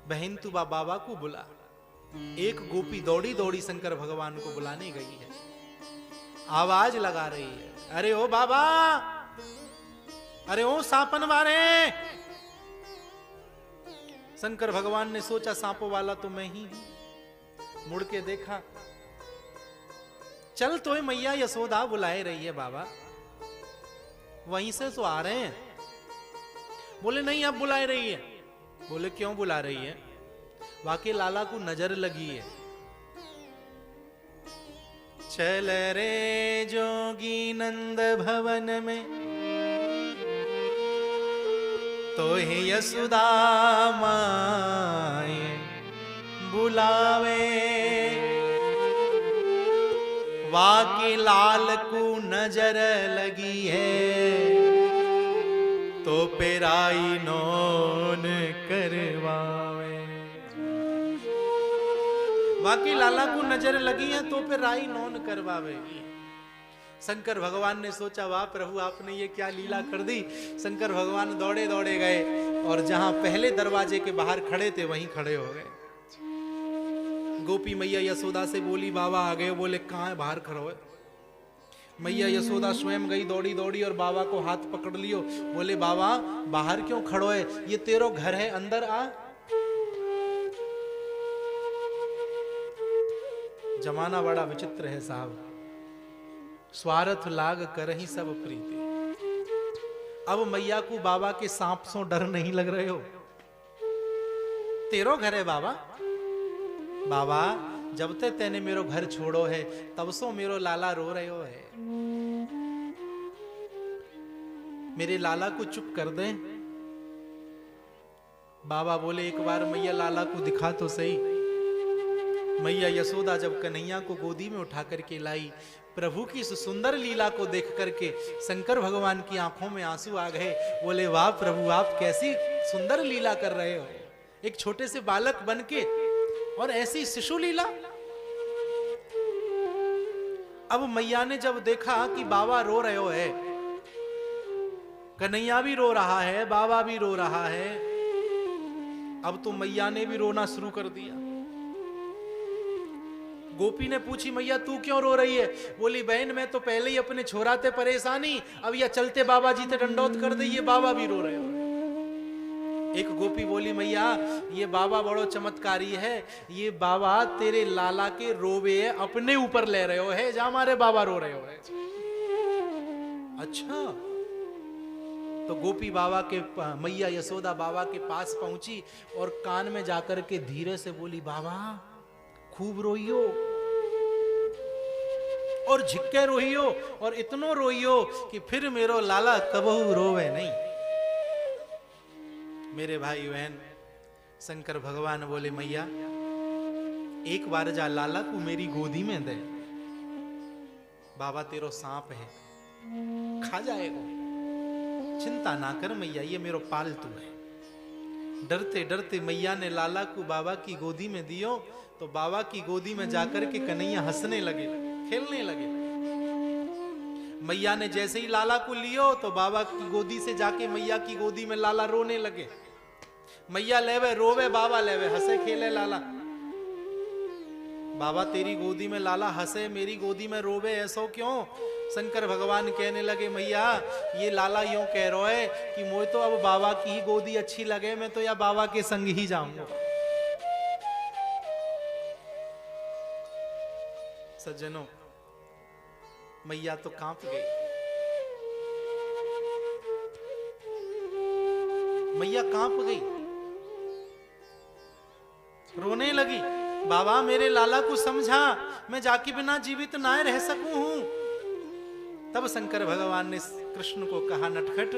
बहन तू बाबा को बुला। एक गोपी दौड़ी दौड़ी शंकर भगवान को बुलाने गई है, आवाज लगा रही है, अरे ओ बाबा, अरे ओ सांपन वाले। शंकर भगवान ने सोचा सांपों वाला तो मैं ही हूं। मुड़ के देखा, चल तो मैया यशोदा बुलाए रही है बाबा, वहीं से तो आ रहे हैं। बोले नहीं अब बुलाए रही है। बोले क्यों बुला रही है? वाकई लाला को नजर लगी है। चल रे जोगी नंद भवन में, तो ही यशोदा माए बुलावे। वाकई लाल को नजर लगी है, तो पेराई नौन करवावे। वाकई लाला को नजर लगी है तो फिर राई नौन करवावेगी। शंकर भगवान ने सोचा, वाह प्रभु आपने ये क्या लीला कर दी। शंकर भगवान दौड़े दौड़े गए और जहां पहले दरवाजे के बाहर खड़े थे वहीं खड़े हो गए। गोपी मैया यशोदा से बोली, बाबा आ गए। बोले कहां है? बाहर खड़ो है। मैया यशोदा स्वयं गई दौड़ी दौड़ी और बाबा को हाथ पकड़ लियो। बोले बाबा बाहर क्यों खड़ो है? ये तेरो घर है, अंदर आ। जमाना बड़ा विचित्र है साहब, स्वार्थ लाग कर ही सब प्रीति। अब मैया को बाबा के सांप से डर नहीं लग रहे हो? तेरो घर है बाबा। बाबा जब ते तेने मेरो घर छोड़ो है तब सो मेरो लाला रो रहे हो है। मेरे लाला को चुप कर दे। बाबा बोले एक बार मैया लाला को दिखा तो सही। मैया यशोदा जब कन्हैया को गोदी में उठा करके लाई, प्रभु की इस सुंदर लीला को देख करके शंकर भगवान की आंखों में आंसू आ गए। बोले वाह प्रभु आप कैसी सुंदर लीला कर रहे हो, एक छोटे से बालक बनके और ऐसी शिशु लीला। अब मैया ने जब देखा कि बाबा रो रहे हो है, कन्हैया भी रो रहा है, बाबा भी रो रहा है, अब तो मैया ने भी रोना शुरू कर दिया। गोपी ने पूछी मैया तू क्यों रो रही है? बोली बहन मैं तो पहले ही अपने छोरा थे परेशानी, अब यह चलते बाबा जी ते डंडौत कर दे, ये बाबा भी रो रहे हो। एक गोपी बोली मैया ये बाबा बड़ो चमत्कारी है, ये बाबा तेरे लाला के रोवे अपने ऊपर ले रहे हो है, जा हमारे बाबा रो रहे हो है। अच्छा, तो गोपी बाबा के मैया यशोदा बाबा के पास पहुंची और कान में जाकर के धीरे से बोली बाबा खूब रोइयो और झिक्के रोइयो और इतनो रोइयो कि फिर मेरो लाला कबहू रोवे नहीं। मेरे भाई बहन शंकर भगवान बोले मैया एक बार जा लाला को मेरी गोदी में दे, बाबा तेरो सांप है खा जाएगा, चिंता ना कर मैया ये मेरो पालतू है। डरते डरते मैया ने लाला को बाबा की गोदी में दियो तो बाबा की गोदी में जाकर के कन्हैया हंसने लगे, खेलने लगे। मैया ने जैसे ही लाला को लियो तो बाबा की गोदी से जाके मैया की गोदी में लाला रोने लगे। मैया लेवे रोवे, बाबा लेवे हंसे खेले लाला। बाबा तेरी गोदी में लाला हंसे, मेरी गोदी में रोवे, ऐसो क्यों? शंकर भगवान कहने लगे मैया ये लाला यूं कह रहा है कि मुझे तो अब बाबा की ही गोदी अच्छी लगे, मैं तो या बाबा के संग ही जाऊंगा। सज्जनों मैया तो कांप गई, मैया कांप गई, रोने लगी। बाबा मेरे लाला को समझा, मैं जाके बिना जीवित ना रह सकूं हूं। तब शंकर भगवान ने कृष्ण को कहा नटखट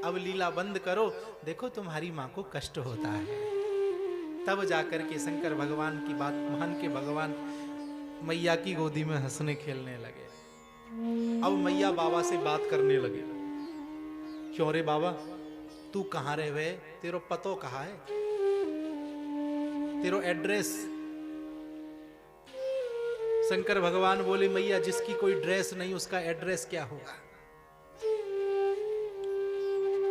अब लीला बंद करो, देखो तुम्हारी मां को कष्ट होता है। तब जाकर के शंकर भगवान की बात मान के भगवान मैया की गोदी में हंसने खेलने लगे। अब मैया बाबा से बात करने लगे, क्यों रे बाबा तू कहां रहे वे, तेरो पतो कहा है, तेरो एड्रेस। शंकर भगवान बोले मैया जिसकी कोई ड्रेस नहीं उसका एड्रेस क्या होगा।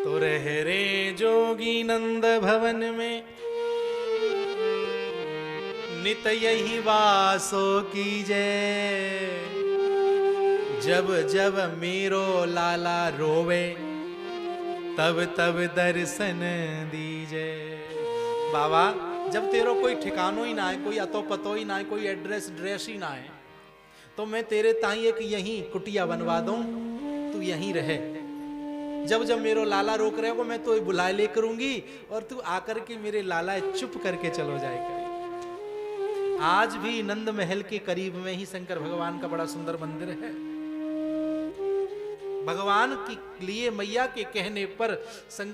तो रह रे जोगी नंद भवन में नित यही वासो कीजे, जब जब मेरो लाला रोवे तब तब दर्शन दीजे। बाबा जब तेरो कोई ठिकानो ही ना है, कोई अतो पतो ही ना है, कोई एड्रेस ड्रेस ही ना है, तो मैं तेरे ताई एक यहीं कुटिया बनवा दूं, तू यहीं रहे। जब जब मेरो लाला रोक रहे हो मैं तो बुला ले करूंगी और तू आकर के मेरे लाला चुप करके चलो जाए करे। आज भी नंद महल के करीब में ही शंकर भगवान का बड़ा सुंदर मंदिर है। भगवान के लिए मैया के कहने पर